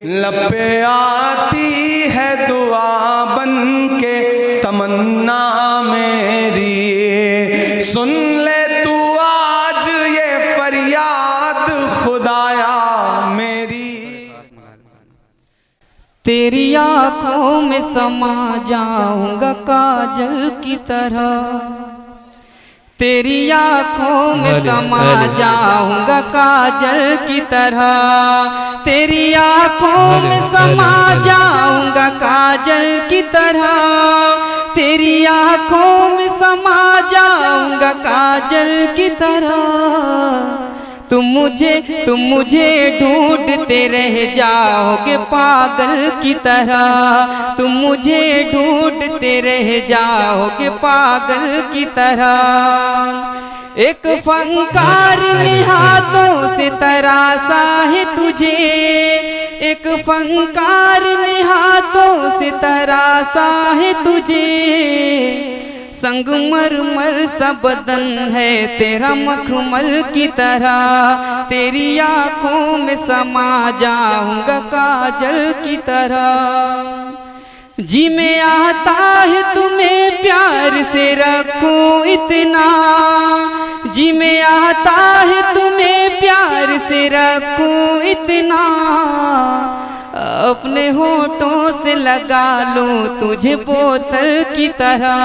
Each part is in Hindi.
लब पे आती है दुआ बन के तमन्ना मेरी, सुन ले तू आज ये फरियाद खुदाया मेरी। तेरी आँखों में समा जाऊंगा काजल की तरह, तेरी आँखों में समा जाऊंगा काजल की तरह, तेरी आँखों में समा जाऊंगा काजल की तरह, तेरी आँखों में समा जाऊंगा काजल की तरह। तुम मुझे ढूंढते रह जाओगे पागल की तरह, तुम मुझे ढूंढते रह जाओगे पागल की तरह। एक फंकार ने हाथों से तराशा है तुझे, एक फंकार ने हाथों से तराशा है तुझे, संगमरमर सा बदन है तेरा मखमल की तरह, तेरी आँखों में समा जाऊंगा काजल की तरह। जी में आता है तुम्हें प्यार से रखूं इतना, जी में आता है तुम्हें प्यार से रखूं इतना, अपने होठों से लगा लूं तुझे बोतल की तरह,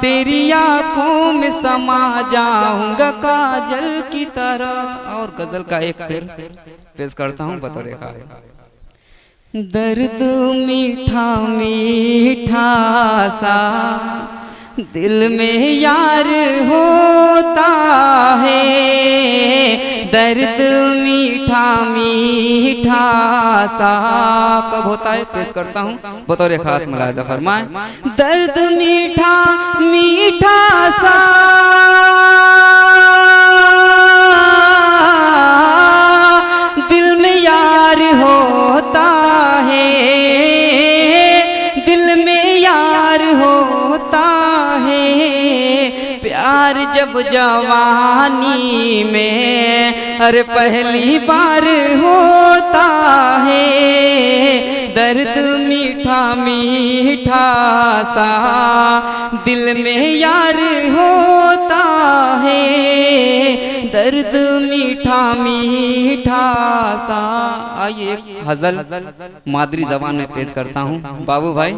तेरी आँखों में समा जाऊंगा काजल की तरह। और गजल का एक शेर पेश करता हूँ बतौर खास। दर्द मीठा मीठा सा दिल में यार होता है, दर्द मीठा मीठा सा कब होता है पेश करता हूँ बतौर खास मुलाहिजा फरमाए। दर्द मीठा मीठा सा दिल में यार होता है, दिल में यार होता है, प्यार जब जवानी में अरे पहली बार होता है, दर्द मीठा मीठा सा दिल में यार होता है, दर्द मीठा मीठा सा। आइए एक गजल मादरी जबान में पेश करता हूँ बाबू भाई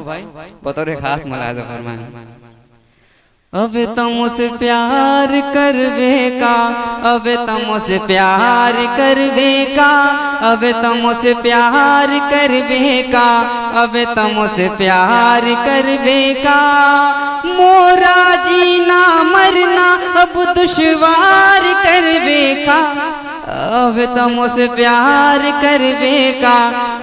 बतौर खास मुलाहिजा फरमाएं। अब तुम से प्यार करवे का, अब तुम से प्यार करवे का, अब तुम से प्यार करवे का, अब तुम से प्यार करवे का, मोरा जीना मरना अब दुश्वार करवे का, अब तुम से प्यार करवे का,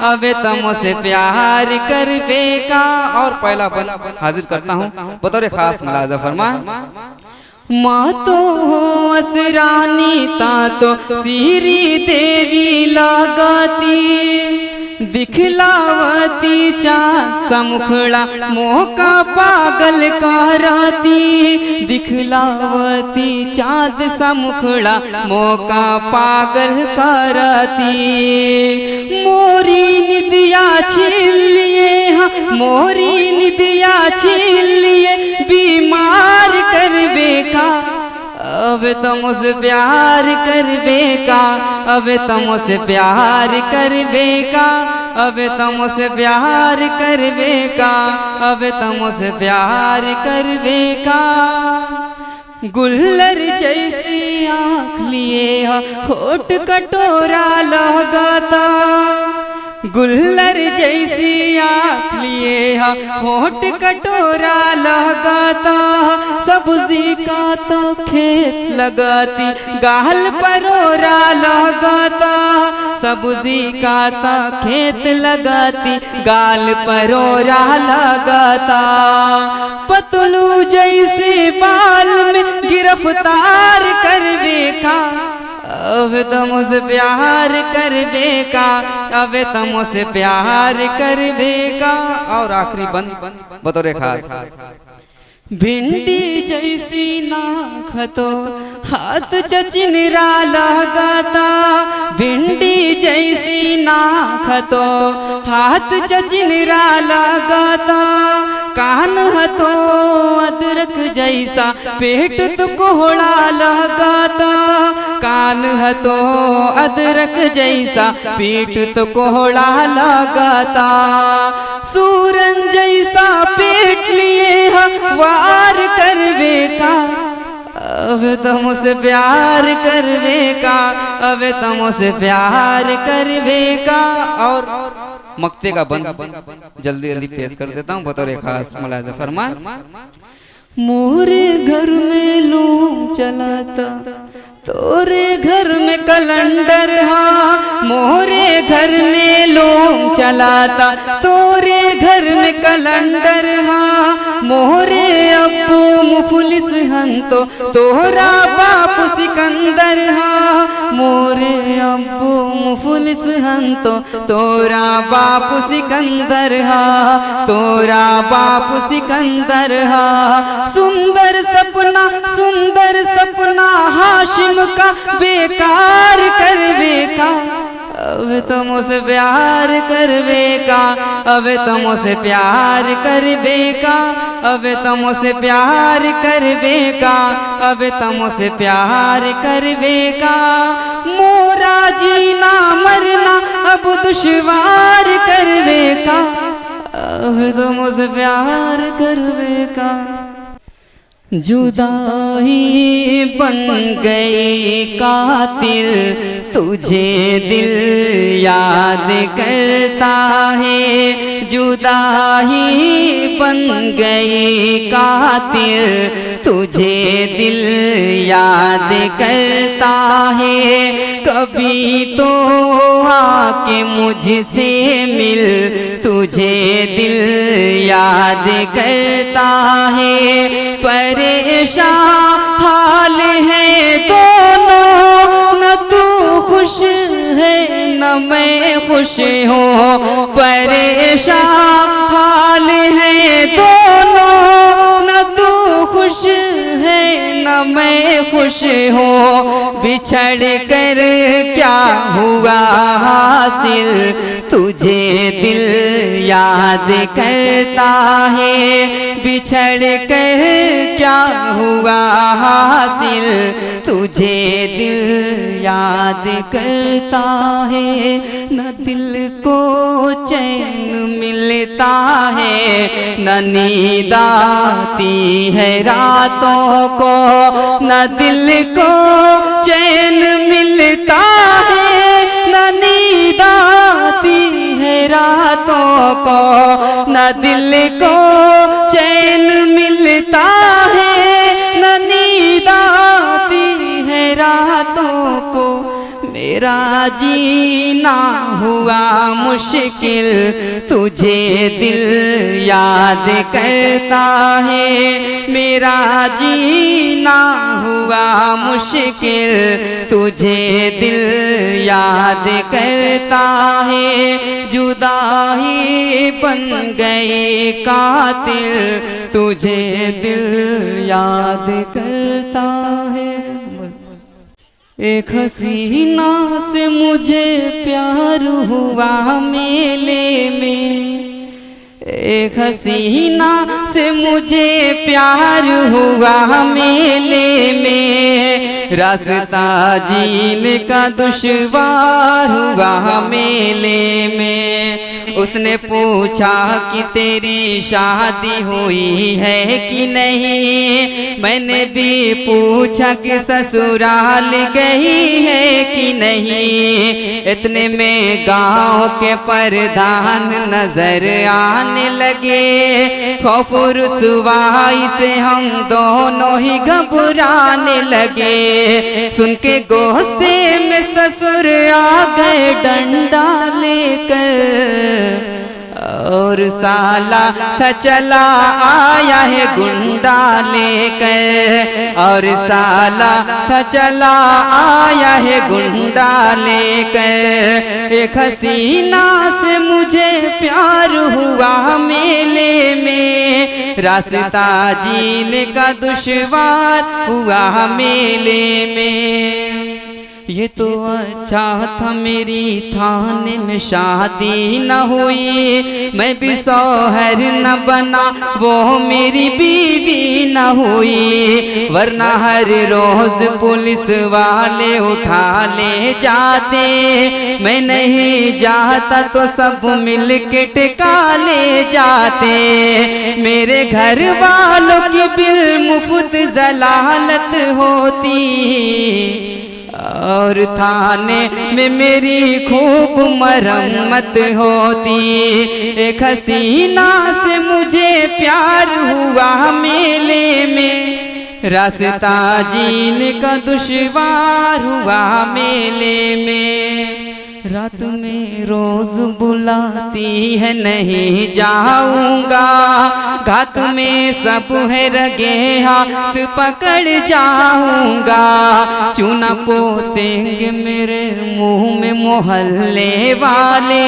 अब तुम से प्यार करवे का। और पहला बन हाजिर करता हूँ बतौर खास मुलाहिजा फरमा। माँ तो हो असरानी ता तो सीरी देवी लगाती, दिखलावती चा समुखड़ा मौका पागल कराती, दिखलावती चाँद समुखड़ा मौका पागल कराती, मोरी निदिया छीन लिए, हाँ मोरी निदिया छीन लिए, बीमार करवे का, अब तुम से प्यार करवे का, अब तुम से प्यार करवे का, अब तुम से प्यार करवे का, अब तुम से प्यार करवे का। गुल्लर जैसी आँख लिए होठ कटोरा लगाता, गुल्लर जैसी आँख लिए होठ कटोरा लगाता, सब्जी का तो खेत लगाती, गाल परोरा लगाता, सब्जी का तो खेत लगाती, गाल परोरा लगाता, पतलू जैसे बाल में गिरफ्तार करवे का, अब तुम से प्यार करवे का, अब तुम से प्यार करवे का। और आखिरी बंद बतौर खास। भिंडी जैसी नाक तो हाथ चचिनरा लगाता, भिंडी जैसी नाक तो हाथ चचिनरा लगाता, कान तो अदरक जैसा पेट तो कोहड़ा लगाता, कान तो अदरक जैसा पेट तो कोहड़ा लगाता, सूरन जैसा पेट लिए वार करवे का, अब तो मुझसे प्यार करवे का, अब तो मुझसे प्यार करवे का। और मक्ते का बंद जल्दी जल्दी पेश कर देता हूँ बतौर खास मुलाजा फरमाए। मोरे घर में लूम चलाता, तोरे घर में कैलेंडर हाँ, मोरे घर में लूम चलाता, तोरे घर में कैलेंडर हाँ, मोरे अब्बू मुफलिस हन तो तोरा बाप सिकंदर हाँ, मोरे अब्बू मुफलिस हन तो तोरा बाप सिकंदर हाँ, तोरा बाप सिकंदर हाँ। सुंदर सपना हाशिम का बेकार करवे का, अब तो मुझसे प्यार करवे का, अब तो मुझसे प्यार करवे का, अब तो मुझसे प्यार करवे का, अब तो मुझसे प्यार करवे का। मोरा जीना मरना अब दुश्वार करवे का, अब तो मुझसे प्यार करवे का। जुदाई बन गई कातिल, तुझे दिल याद करता है, जुदाई बन गई कातिल, तुझे दिल याद करता है, कभी तो आके मुझसे मिल, तुझे दिल याद करता है, परेशान हाल है दोनों, न तू खुश है न मैं खुश हूँ, परेशान हाल है दोनों, न तू खुश है न मैं खुश हूँ, बिछड़ कर क्या हुआ हासिल, तुझे दिल याद करता है, बिछड़ कर क्या हुआ हासिल, तुझे दिल याद करता है, न दिल को चैन मिलता है, न नींद आती है रातों को, न दिल को चैन मिलता है, न नींद आती है रातों को, न दिल को चैन मिलता है, न नींद आती है रातों को, मेरा जीना हुआ मुश्किल, तुझे दिल याद करता है, मेरा जीना हुआ मुश्किल, तुझे दिल याद करता है, जुदाई बन गई कातिल, तुझे दिल याद करता है। एक हसीना से मुझे प्यार हुआ मेले में, एक हसीना से मुझे प्यार हुआ मेले में, रास्ता जीने का दुश्वार हुआ मेले में, उसने पूछा कि तेरी शादी हुई है कि नहीं, मैंने भी पूछा कि ससुराल गई है कि नहीं, इतने में गांव के प्रधान नजर आने लगे, खौफ रुसवाई से हम दोनों ही घबराने लगे, सुन के गुस्से में ससुर आ गए डंडा लेकर, और साला था चला आया है गुंडा लेकर, और साला था चला आया है गुंडा लेकर, एक हसीना से मुझे प्यार हुआ मेले में, रास्ता जीने का दुश्वार हुआ मेले में। ये तो अच्छा था मेरी थाने में शादी न हुई, मैं भी शौहर न बना वो मेरी बीवी न हुई, वरना हर रोज पुलिस वाले उठा ले जाते, मैं नहीं जाता तो सब मिल के टिका ले जाते। मेरे घर वालों की बिल मुफ्त जलालत होती और थाने में मेरी खूब मरम्मत होती। एक हसीना से मुझे प्यार हुआ मेले में, रास्ता जीने का दुश्वार हुआ मेले में। रात में रोज बुलाती है नहीं जाऊंगा, घात में सब है रगे हाथ पकड़ जाऊंगा, चूना पोतेंगे मेरे मुंह में मोहल्ले वाले,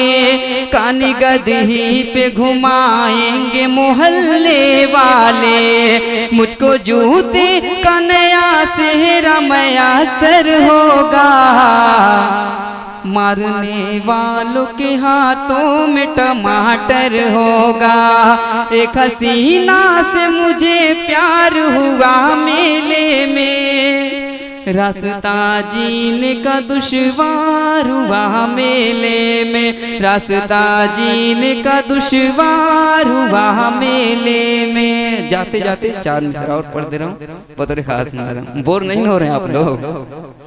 कानी गदही पे घुमाएंगे मोहल्ले वाले, मुझको जूते का नया सेहरा मैसर होगा, मारने वालों के हाथों में टमाटर होगा। एक हसीना से मुझे प्यार हुआ मेले में, रास्ता जीने का दुश्वार हुआ मेले में, रास्ता जीने का दुश्वार हुआ मेले में। जाते जाते 4 मिसरा और पढ़ दे रहा हूँ, बतौर खास नज़र, बोर नहीं हो रहे हैं आप लोग।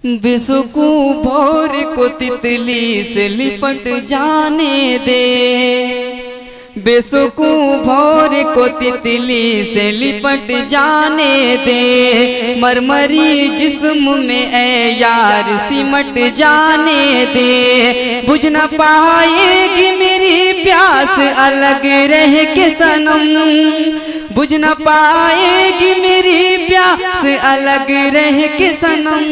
बेसुकू भोर को तितली से लिपट जाने दे, बेसुकू भोर को तितली से लिपट जाने दे, मरमरी जिस्म में ऐ यार सिमट जाने दे, बुझ न पाएगी मेरी प्यास अलग रह के सनम, बुझ न पाएगी मेरी प्यास अलग रह के सनम,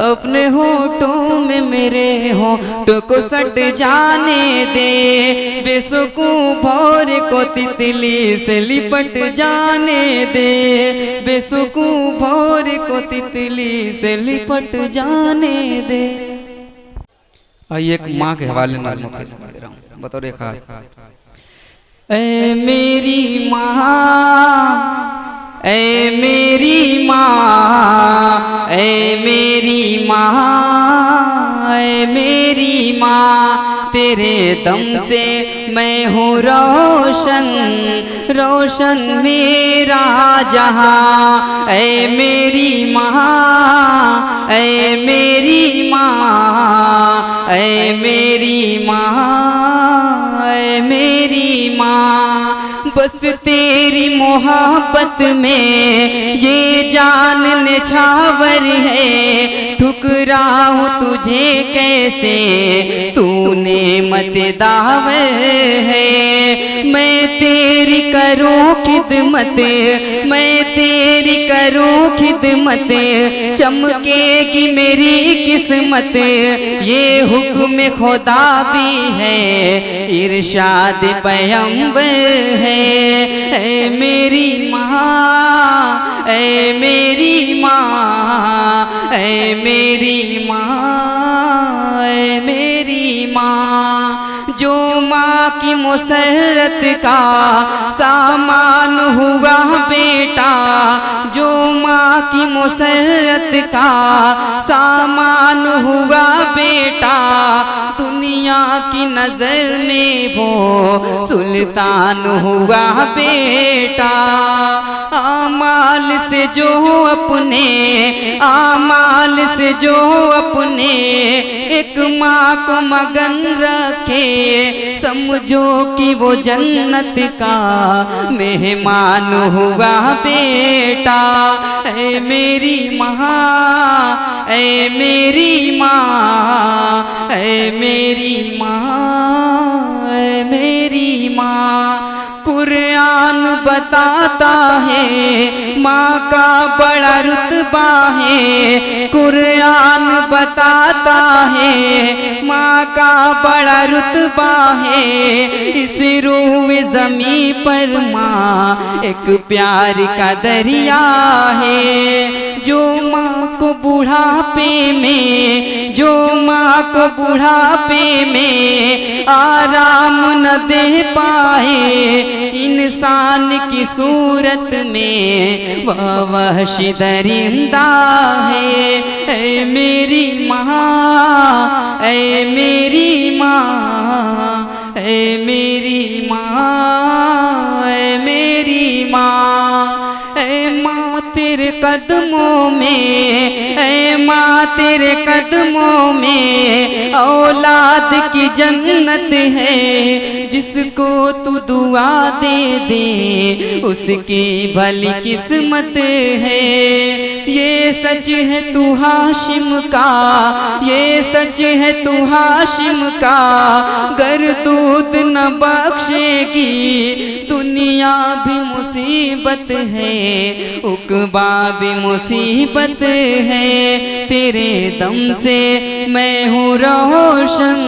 अपने होठों में मेरे होठों को सट जाने दे, बेसुकू भौर को तितली से लिपट जाने दे, बेसुकू भौर को तितली से लिपट जाने दे। आइए एक माँ के हवाले नज़्म पेश कर दे रहा हूँ बतौर खास। ऐ मेरी माँ, ऐ मेरी माँ, ऐ मेरी माँ, ऐ मेरी माँ, तेरे दम से मैं हूँ रोशन, रोशन मेरा जहाँ। ऐ मेरी माँ, ऐ मेरी माँ, ऐ मेरी माँ, ऐ मेरी माँ, बस तेरी मोहब्बत में ये जान निछावर है, ठुकराऊं तुझे कैसे तूने मत दावर है, मैं तेरी करूं खिदमत, मैं तेरी करूं खिदमत, चमकेगी मेरी किस्मत, ये हुक्म खुदा भी है, इरशाद पैगंबर है। ऐ मेरी माँ, ऐ मेरी माँ, ऐ मेरी माँ, ऐ मेरी माँ, जो माँ की मुसरत का सामान हुआ बेटा, जो माँ की मुसरत का सामान हुआ बेटा, दुनिया की नजर में वो सुल्तान हुआ बेटा। आमाल से जो अपने, आमाल से जो अपने एक माँ को मगन रखे, समझो कि वो जन्नत का मेहमान हुआ बेटा। ऐ मेरी माँ, ऐ मेरी माँ, ऐ मेरी माँ, ऐ मेरी माँ, कुरान बताता है माँ का बड़ा रुतबा है, कुरान बताता है माँ का बड़ा रुतबा है इस रूए ज़मीं पर माँ एक प्यार का दरिया है। जो माँ को बुढ़ापे में, जो माँ को बुढ़ापे में आराम न दे पाए इंसान की सूरत में वह वहशी दरिंदा है। ऐ मेरी माँ, ऐ मेरी माँ, ऐ मेरी माँ, ऐ मेरी माँ, ऐ माँ तेरे कदमों में, ऐ माँ तेरे कदमों में औलाद की जन्नत है। जिसको तू दुआ दे दे उसकी भली किस्मत है। ये सच है तू हाशिम का, ये सच है तू हाशिम का, गर दूध न बख्शेगी दुनिया भी मुसीबत है, उकबा भी मुसीबत है। तेरे दम से मैं हूँ रोशन,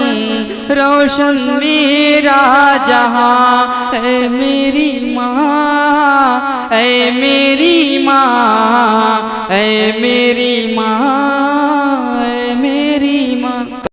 रोशन मेरा जहाँ। ऐ मेरी माँ, ऐ मेरी माँ, ऐ मेरी माँ,